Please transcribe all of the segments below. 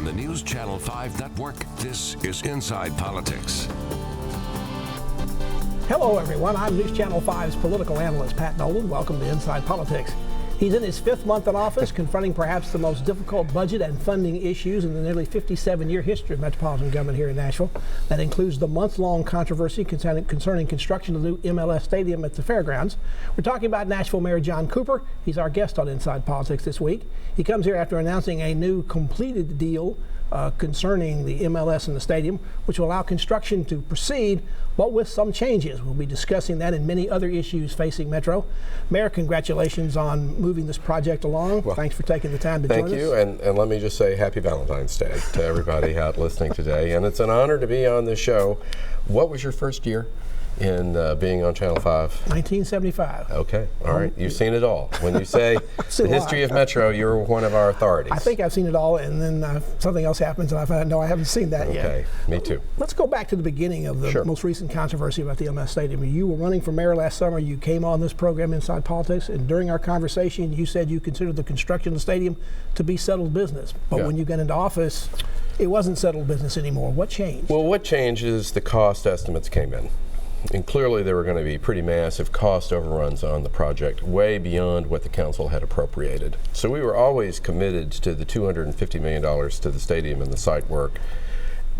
on the News Channel 5 network. This is Inside Politics. Hello, everyone. I'm News Channel 5's political analyst, Pat Nolan. Welcome to Inside Politics. He's in his 5th month in office, confronting perhaps the most difficult budget and funding issues in the nearly 57-year history of metropolitan government here in Nashville. That includes the month-long controversy concerning construction of the new MLS stadium at the fairgrounds. We're talking about Nashville Mayor John Cooper. He's our guest on Inside Politics this week. He comes here after announcing a new completed deal concerning the MLS and the stadium, which will allow construction to proceed, but with some changes. We'll be discussing that and many other issues facing Metro. Mayor, congratulations on moving this project along. Well, thanks for taking the time to join us. Thank you, and let me just say happy Valentine's Day to everybody out listening today. And it's an honor to be on this show. What was your first year in being on Channel 5? 1975. Okay, all right. You've seen it all. When you say the history of Metro, you're one of our authorities. I think I've seen it all, and then something else happens, and I find, no, I haven't seen that yet. Okay, me too. Let's go back to the beginning of the most recent controversy about the MLS Stadium. You were running for mayor last summer. You came on this program, Inside Politics, and during our conversation, you said you considered the construction of the stadium to be settled business. But when you got into office, it wasn't settled business anymore. What changed? Well, what changed is the cost estimates came in. And clearly there were going to be pretty massive cost overruns on the project, way beyond what the council had appropriated. So we were always committed to the $250 million to the stadium and the site work,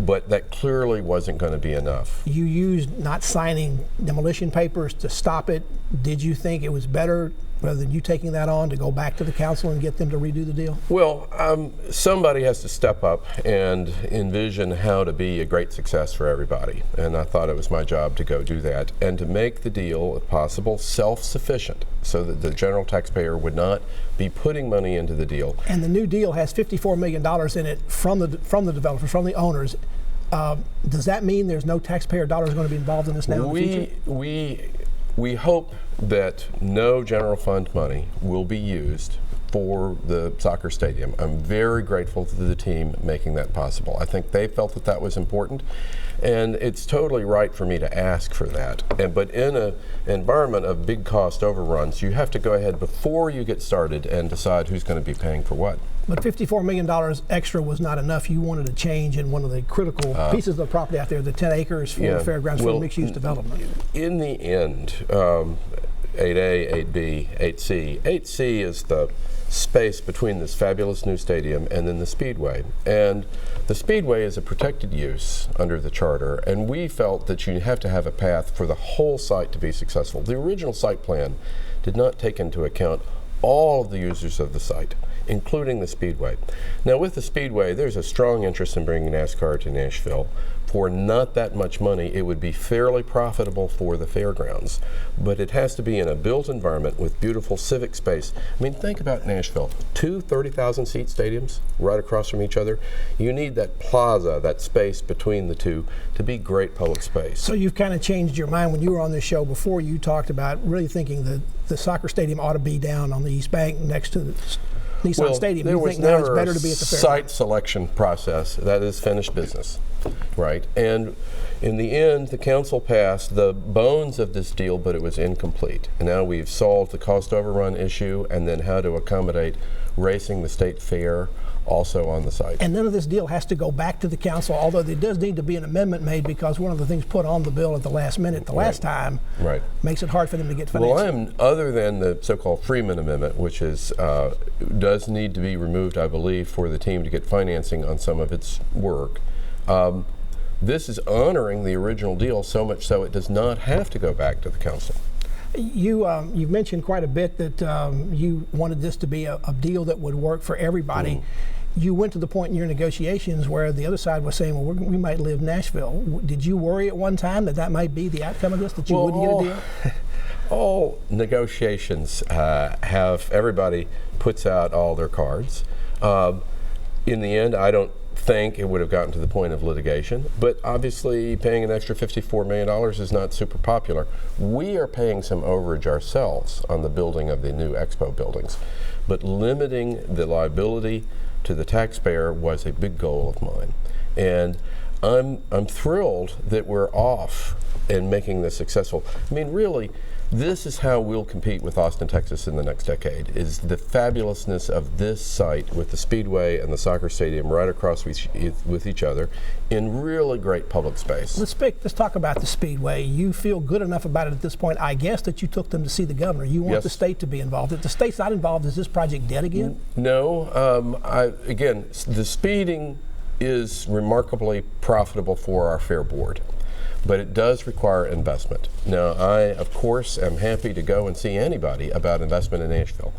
but that clearly wasn't going to be enough. You used not signing demolition papers to stop it. Did you think it was better, rather than you taking that on, to go back to the council and get them to redo the deal? Well, somebody has to step up and envision how to be a great success for everybody. And I thought it was my job to go do that and to make the deal, if possible, self-sufficient, so that the general taxpayer would not be putting money into the deal. And the new deal has $54 million in it from the developers, from the owners. Does that mean there's no taxpayer dollars going to be involved in this now in the future? We hope that no general fund money will be used for the soccer stadium. I'm very grateful to the team making that possible. I think they felt that that was important, and it's totally right for me to ask for that. But in an environment of big cost overruns, you have to go ahead before you get started and decide who's going to be paying for what. But $54 million extra was not enough. You wanted a change in one of the critical pieces of the property out there, the 10 acres for the fairgrounds for mixed-use development. In the end, 8A, 8B, 8C. 8C is the space between this fabulous new stadium and then the Speedway. And the Speedway is a protected use under the charter, and we felt that you have to have a path for the whole site to be successful. The original site plan did not take into account all of the users of the site, including the Speedway. Now with the Speedway, there's a strong interest in bringing NASCAR to Nashville. For not that much money, it would be fairly profitable for the fairgrounds, but it has to be in a built environment with beautiful civic space. I mean, think about Nashville, 2 30,000 seat stadiums right across from each other. You need that plaza, that space between the two, to be great public space. So you've kind of changed your mind. When you were on this show before, you talked about really thinking that the soccer stadium ought to be down on the East Bank next to the Nissan Stadium. There you was think now it's never better a to be at the site selection process. That is finished business, right? And in the end, the council passed the bones of this deal, but it was incomplete. And now we've solved the cost overrun issue, and then how to accommodate racing the state fair also on the site. And none of this deal has to go back to the council, although there does need to be an amendment made, because one of the things put on the bill at the last minute, the last time, makes it hard for them to get financing. Well, other than the so-called Freeman Amendment, which is does need to be removed, I believe, for the team to get financing on some of its work. This is honoring the original deal so much so it does not have to go back to the council. You've mentioned quite a bit that you wanted this to be a deal that would work for everybody. You went to the point in your negotiations where the other side was saying, well, we might live Nashville. Did you worry at one time that that might be the outcome of this, that you wouldn't get a deal? All negotiations have, everybody puts out all their cards. In the end, I don't think it would have gotten to the point of litigation, but obviously paying an extra $54 million is not super popular. We are paying some overage ourselves on the building of the new expo buildings, but limiting the liability to the taxpayer was a big goal of mine. And I'm thrilled that we're off in making this successful. I mean, really, This is how we'll compete with Austin, Texas in the next decade, is the fabulousness of this site with the Speedway and the soccer stadium right across with each other in really great public space. Let's talk about the Speedway. You feel good enough about it at this point, I guess, that you took them to see the governor. You want Yes. the state to be involved. If the state's not involved, is this project dead again? No. Again, the speeding is remarkably profitable for our fair board, but it does require investment. Now, I, of course, am happy to go and see anybody about investment in Nashville.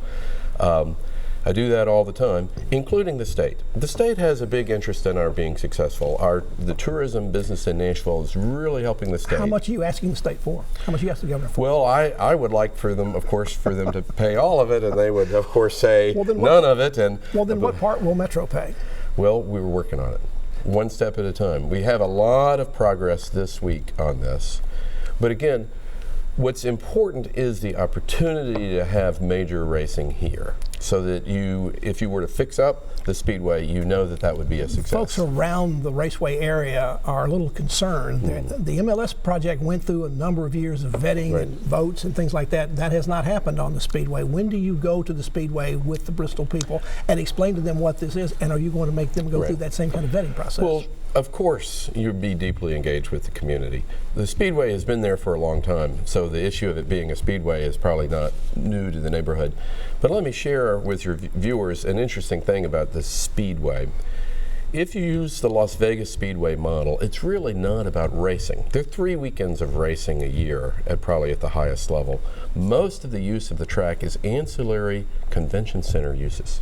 I do that all the time, including the state. The state has a big interest in our being successful. The tourism business in Nashville is really helping the state. How much are you asking the state for? How much are you asking the governor for? Well, I would like for them, of course, for them to pay all of it, and they would, of course, say none of it. Well, then what part will Metro pay? Well, we were working on it, one step at a time. We have a lot of progress this week on this. But again, what's important is the opportunity to have major racing here, so that if you were to fix up the Speedway, you know that would be a success. Folks around the raceway area are a little concerned. The MLS project went through a number of years of vetting and votes and things like that. That has not happened on the Speedway. When do you go to the Speedway with the Bristol people and explain to them what this is, and are you going to make them go through that same kind of vetting process? Well, of course, you'd be deeply engaged with the community. The Speedway has been there for a long time, so the issue of it being a Speedway is probably not new to the neighborhood. But let me share with your viewers an interesting thing about the Speedway. If you use the Las Vegas Speedway model, it's really not about racing. There are 3 weekends of racing a year, probably at the highest level. Most of the use of the track is ancillary convention center uses.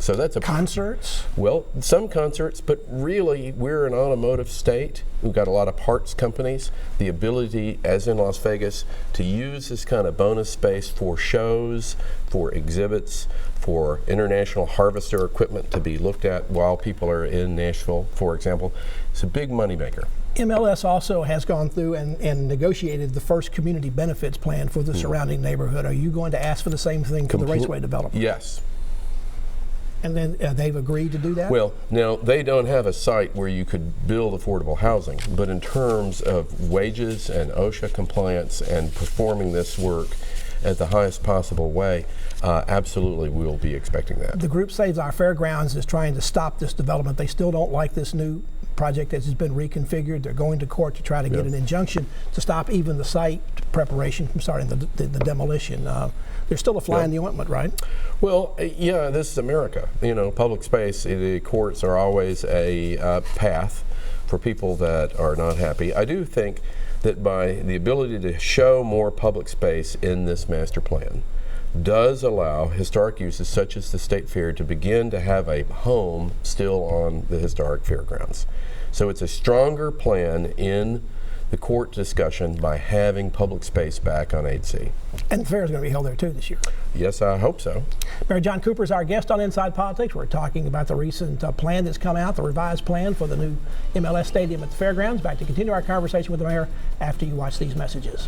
So that's concerts? Well, some concerts, but really we're an automotive state. We've got a lot of parts companies. The ability, as in Las Vegas, to use this kind of bonus space for shows, for exhibits, for international harvester equipment to be looked at while people are in Nashville, for example, it's a big moneymaker. MLS also has gone through and negotiated the first community benefits plan for the surrounding neighborhood. Are you going to ask for the same thing for the raceway development? Yes. And then they've agreed to do that? Well, now they don't have a site where you could build affordable housing, but in terms of wages and OSHA compliance and performing this work at the highest possible way, absolutely we'll be expecting that. The group Saves Our Fairgrounds is trying to stop this development. They still don't like this new project that has been reconfigured. They're going to court to try to get an injunction to stop even the site preparation from starting the demolition. There's still a fly in the ointment, right? Well, yeah, this is America. You know, public space, the courts are always a path for people that are not happy. I do think that by the ability to show more public space in this master plan does allow historic uses such as the State Fair to begin to have a home still on the historic fairgrounds. So it's a stronger plan in the court discussion by having public space back on 8C. And the fair is going to be held there too this year. Yes, I hope so. Mayor John Cooper is our guest on Inside Politics. We're talking about the recent plan that's come out, the revised plan for the new MLS stadium at the fairgrounds. Back to continue our conversation with the mayor after you watch these messages.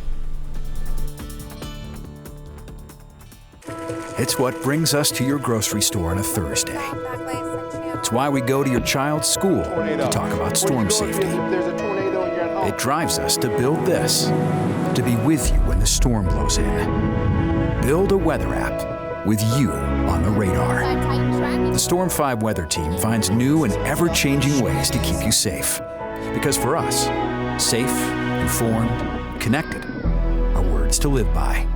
It's what brings us to your grocery store on a Thursday. It's why we go to your child's school to talk about storm safety. It drives us to build this, to be with you when the storm blows in. Build a weather app with you on the radar. The Storm 5 weather team finds new and ever-changing ways to keep you safe. Because for us, safe, informed, connected are words to live by.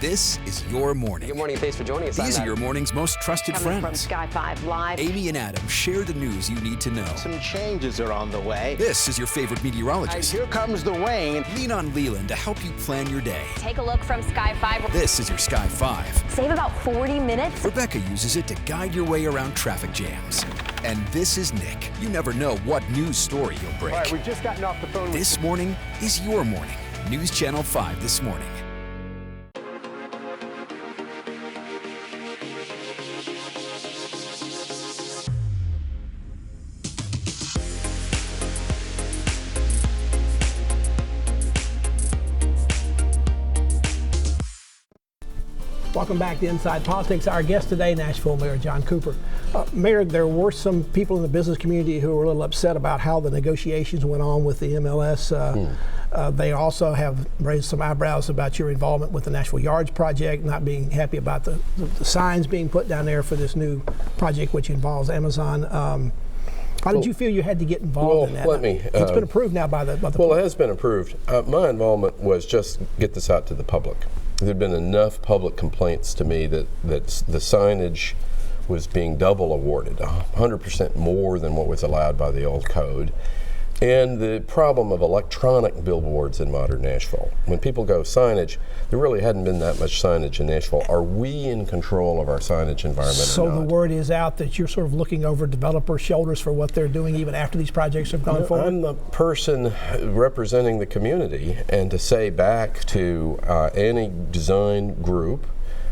This is your morning. Good morning, thanks for joining us. These are your morning's most trusted Coming friends. from Sky 5 Live. Amy and Adam share the news you need to know. Some changes are on the way. This is your favorite meteorologist. Here comes the rain. Lean on Leland to help you plan your day. Take a look from Sky 5. This is your Sky 5. Save about 40 minutes. Rebecca uses it to guide your way around traffic jams. And this is Nick. You never know what news story he'll break. All right, we've just gotten off the phone. This morning is your morning. News Channel 5 this morning. Welcome back to Inside Politics. Our guest today, Nashville Mayor John Cooper. Mayor, there were some people in the business community who were a little upset about how the negotiations went on with the MLS. They also have raised some eyebrows about your involvement with the Nashville Yards project, not being happy about the signs being put down there for this new project, which involves Amazon. How did you feel you had to get involved in that? It's been approved now by the Well, it has been approved. My involvement was just get this out to the public. There had been enough public complaints to me that the signage was being double awarded, 100% more than what was allowed by the old code. And the problem of electronic billboards in modern Nashville. When people go signage, there really hadn't been that much signage in Nashville. Are we in control of our signage environment So or not? the word is out that you're sort of looking over developers' shoulders for what they're doing even after these projects have gone forward? I'm the person representing the community, and to say back to any design group,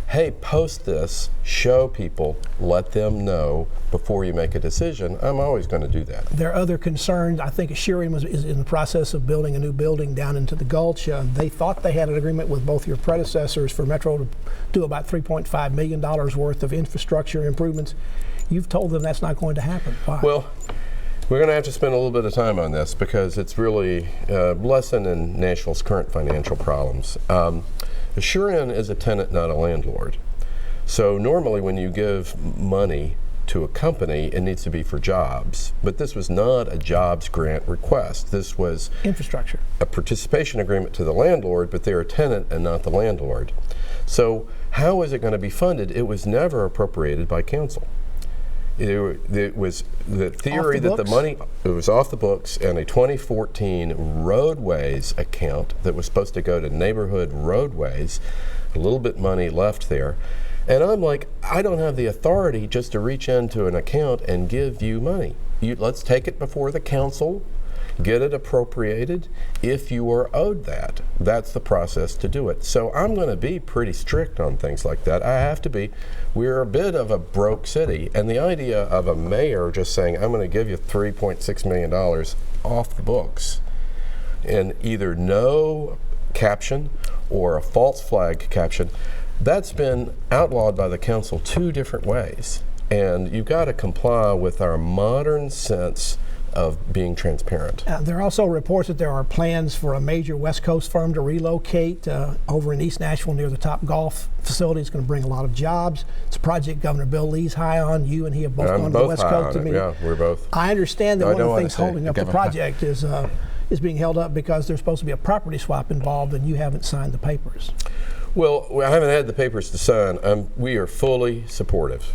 hey, post this, show people, let them know before you make a decision. I'm always going to do that. There are other concerns. I think Assyrian is in the process of building a new building down into the Gulch. They thought they had an agreement with both your predecessors for Metro to do about $3.5 million worth of infrastructure improvements. You've told them that's not going to happen. Why? Well, we're going to have to spend a little bit of time on this because it's really a lesson in Nashville's current financial problems. Assyrian is a tenant, not a landlord. So normally when you give money to a company, it needs to be for jobs. But this was not a jobs grant request. This was infrastructure, a participation agreement to the landlord, but they're a tenant and not the landlord. So how is it going to be funded? It was never appropriated by council. It was the theory that the money, it was off the books, and a 2014 roadways account that was supposed to go to neighborhood roadways, a little bit money left there. And I'm like, I don't have the authority just to reach into an account and give you money. Let's take it before the council, get it appropriated. If you are owed that, that's the process to do it. So I'm going to be pretty strict on things like that. I have to be. We're a bit of a broke city, and the idea of a mayor just saying, I'm going to give you $3.6 million off the books, and either no caption or a false flag caption, that's been outlawed by the council 2 different ways. And you've got to comply with our modern sense of being transparent. There are also reports that there are plans for a major West Coast firm to relocate over in East Nashville near the Top Golf facility. It's going to bring a lot of jobs. It's a project Governor Bill Lee's high on. You and he have both gone to the West Coast to meet. Yeah, we're both. I understand that one of the things holding up the project is being held up because there's supposed to be a property swap involved, and you haven't signed the papers. Well, I haven't had the papers to sign. We are fully supportive.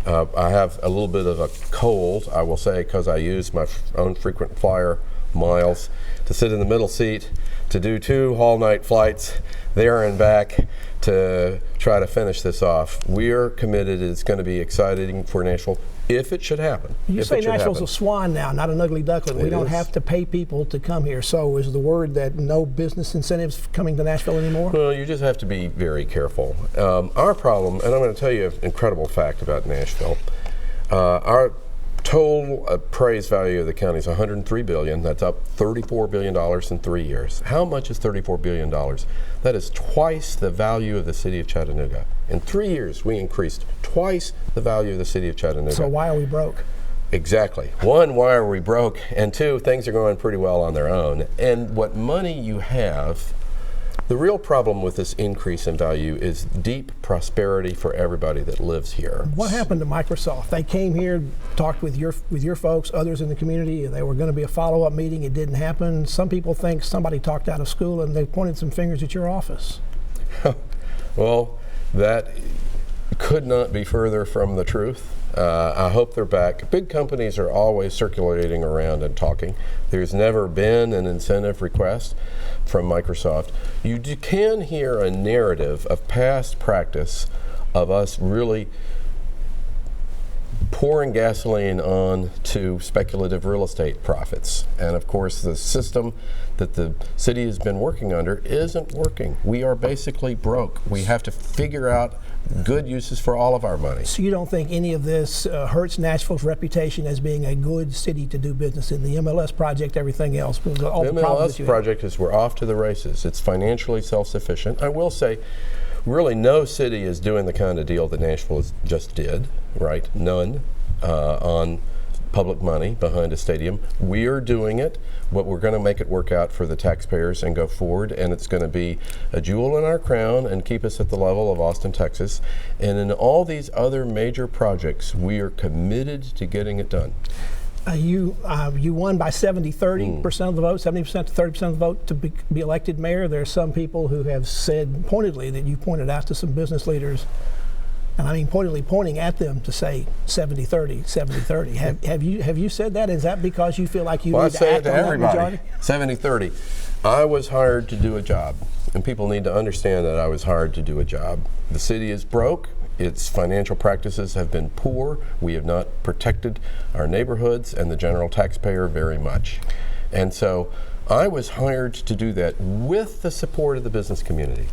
I have a little bit of a cold, I will say, because I use my own frequent flyer miles to sit in the middle seat, to do 2 all-night flights there and back to try to finish this off. We are committed. It's going to be exciting for Nashville if it should happen. You say Nashville's a swan now, not an ugly duckling. We don't have to pay people to come here. So is the word that no business incentives coming to Nashville anymore? Well, you just have to be very careful. Our problem, and I'm going to tell you an incredible fact about Nashville, our total appraised value of the county is $103 billion. That's up $34 billion in 3 years. How much is $34 billion? That is twice the value of the city of Chattanooga. In 3 years, we increased twice the value of the city of Chattanooga. So why are we broke? Exactly. 1, why are we broke? And 2, things are going pretty well on their own. And what money you have, the real problem with this increase in value is deep prosperity for everybody that lives here. What happened to Microsoft? They came here, talked with your folks, others in the community. There were going to be a follow-up meeting. It didn't happen. Some people think somebody talked out of school and they pointed some fingers at your office. Well, that could not be further from the truth. I hope they're back. Big companies are always circulating around and talking. There's never been an incentive request from Microsoft. You can hear a narrative of past practice of us really pouring gasoline on to speculative real estate profits. And of course, the system that the city has been working under isn't working. We are basically broke. We have to figure out good uses for all of our money. So you don't think any of this hurts Nashville's reputation as being a good city to do business in? The MLS project, everything else. All the MLS project is we're off to the races. It's financially self-sufficient. I will say, really no city is doing the kind of deal that Nashville just did, right? None on public money behind a stadium. We are doing it, but we're going to make it work out for the taxpayers and go forward, and it's going to be a jewel in our crown and keep us at the level of Austin, Texas. And in all these other major projects, we are committed to getting it done. You won by 30% of the vote, 70% to 30% of the vote to be elected mayor. There are some people who have said pointedly that you pointed out to some business leaders, and I mean pointedly pointing at them to say 70-30, 70-30. Have you said that? Is that because you feel like you need to act on that majority? 70-30. I was hired to do a job, and people need to understand that I was hired to do a job. The city is broke. Its financial practices have been poor. We have not protected our neighborhoods and the general taxpayer very much. And so I was hired to do that with the support of the business community.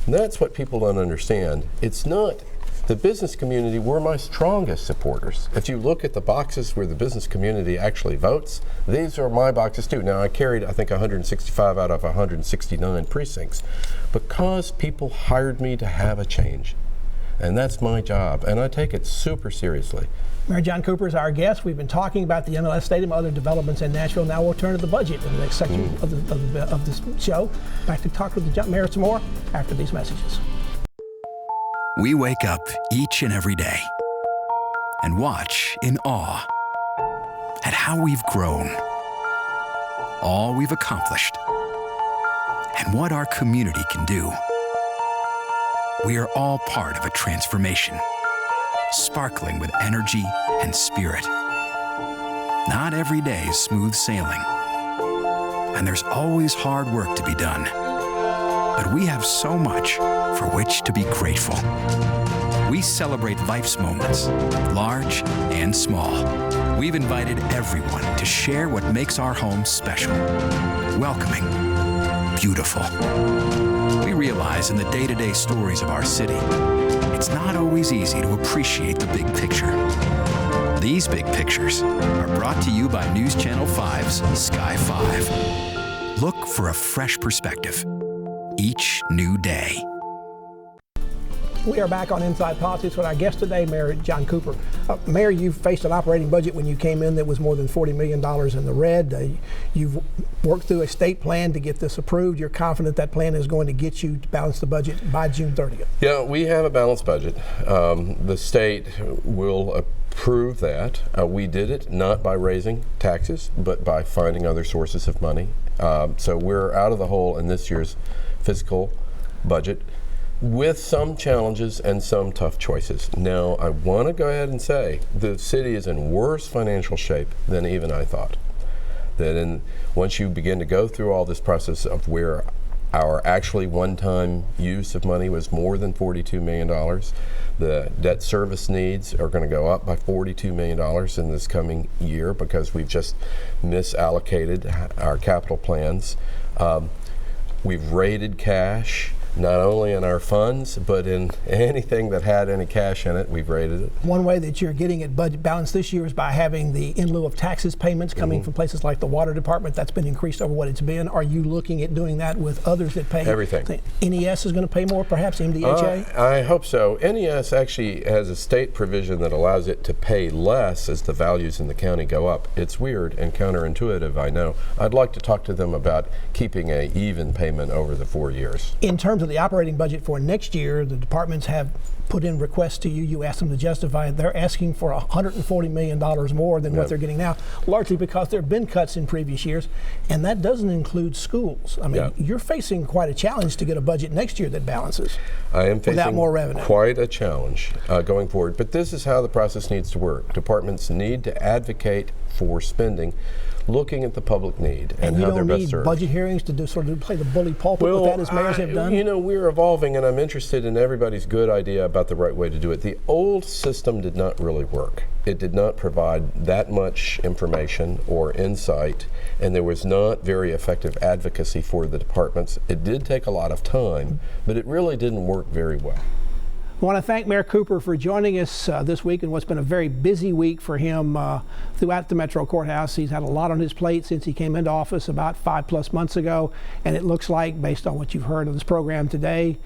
And that's what people don't understand. It's not the business community. We're my strongest supporters. If you look at the boxes where the business community actually votes, these are my boxes too. Now I carried, I think, 165 out of 169 precincts because people hired me to have a change. And that's my job, and I take it super seriously. Mayor John Cooper is our guest. We've been talking about the MLS Stadium, other developments in Nashville. Now we'll turn to the budget in the next section of this show. Back to talk with the mayor some more after these messages. We wake up each and every day and watch in awe at how we've grown, all we've accomplished, and what our community can do. We are all part of a transformation, sparkling with energy and spirit. Not every day is smooth sailing, and there's always hard work to be done. But we have so much for which to be grateful. We celebrate life's moments, large and small. We've invited everyone to share what makes our home special, welcoming, beautiful. We realize in the day-to-day stories of our city, it's not always easy to appreciate the big picture. These big pictures are brought to you by News Channel 5's Sky 5. Look for a fresh perspective each new day. We are back on Inside Politics with our guest today, Mayor John Cooper. Mayor, you faced an operating budget when you came in that was more than $40 million in the red. You've worked through a state plan to get this approved. You're confident that plan is going to get you to balance the budget by June 30th. Yeah, we have a balanced budget. The state will approve that. We did it not by raising taxes, but by finding other sources of money. So we're out of the hole in this year's fiscal budget, with some challenges and some tough choices. Now, I want to go ahead and say the city is in worse financial shape than even I thought. That once you begin to go through all this process of where our actually one-time use of money was more than $42 million, the debt service needs are going to go up by $42 million in this coming year because we've just misallocated our capital plans. We've raided cash, not only in our funds, but in anything that had any cash in it, we've raided it. One way that you're getting it budget balanced this year is by having the in lieu of taxes payments coming from places like the water department. That's been increased over what it's been. Are you looking at doing that with others that pay? Everything. NES is going to pay more, perhaps, MDHA? I hope so. NES actually has a state provision that allows it to pay less as the values in the county go up. It's weird and counterintuitive, I know. I'd like to talk to them about keeping an even payment over the 4 years. In terms of the operating budget for next year, the departments have put in requests to you. You asked them to justify it. They're asking for $140 million more than what they're getting now, largely because there have been cuts in previous years, and that doesn't include schools. I mean, you're facing quite a challenge to get a budget next year that balances. I am facing without more revenue. Quite a challenge going forward, but this is how the process needs to work. Departments need to advocate for spending, looking at the public need and how they're best served. And you don't need budget hearings to do sort of play the bully pulpit with that as mayors have done? You know, we're evolving, and I'm interested in everybody's good idea about the right way to do it. The old system did not really work. It did not provide that much information or insight, and there was not very effective advocacy for the departments. It did take a lot of time, but it really didn't work very well. I want to thank Mayor Cooper for joining us this week in what's been a very busy week for him throughout the Metro Courthouse. He's had a lot on his plate since he came into office about 5+ months ago, and it looks like, based on what you've heard of this program today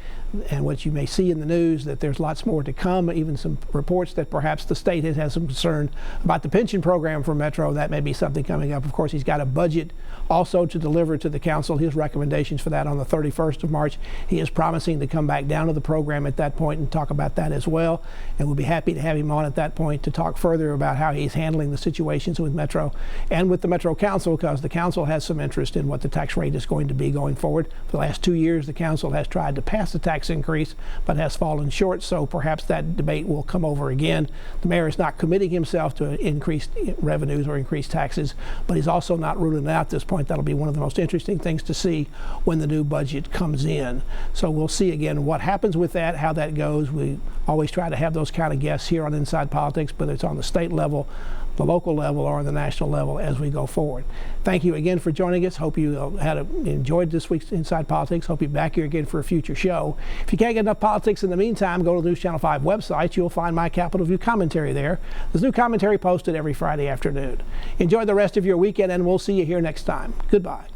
and what you may see in the news, that there's lots more to come, even some reports that perhaps the state has had some concern about the pension program for Metro. That may be something coming up. Of course, he's got a budget also to deliver to the council, his recommendations for that on the 31st of March. He is promising to come back down to the program at that point and talk about that as well, and we'll be happy to have him on at that point to talk further about how he's handling the situations with Metro and with the Metro Council, because the council has some interest in what the tax rate is going to be going forward. For the last 2 years, the council has tried to pass the tax increase but has fallen short, so perhaps that debate will come over again. The mayor is not committing himself to increased revenues or increased taxes, but he's also not ruling it out at this point. That'll be one of the most interesting things to see when the new budget comes in. So we'll see again what happens with that, how that goes. We always try to have those kind of guests here on Inside Politics, whether it's on the state level, the local level, or on the national level as we go forward. Thank you again for joining us. Hope you enjoyed this week's Inside Politics. Hope you're back here again for a future show. If you can't get enough politics in the meantime, go to the News Channel 5 website. You'll find my Capitol View commentary there. There's new commentary posted every Friday afternoon. Enjoy the rest of your weekend, and we'll see you here next time. Goodbye.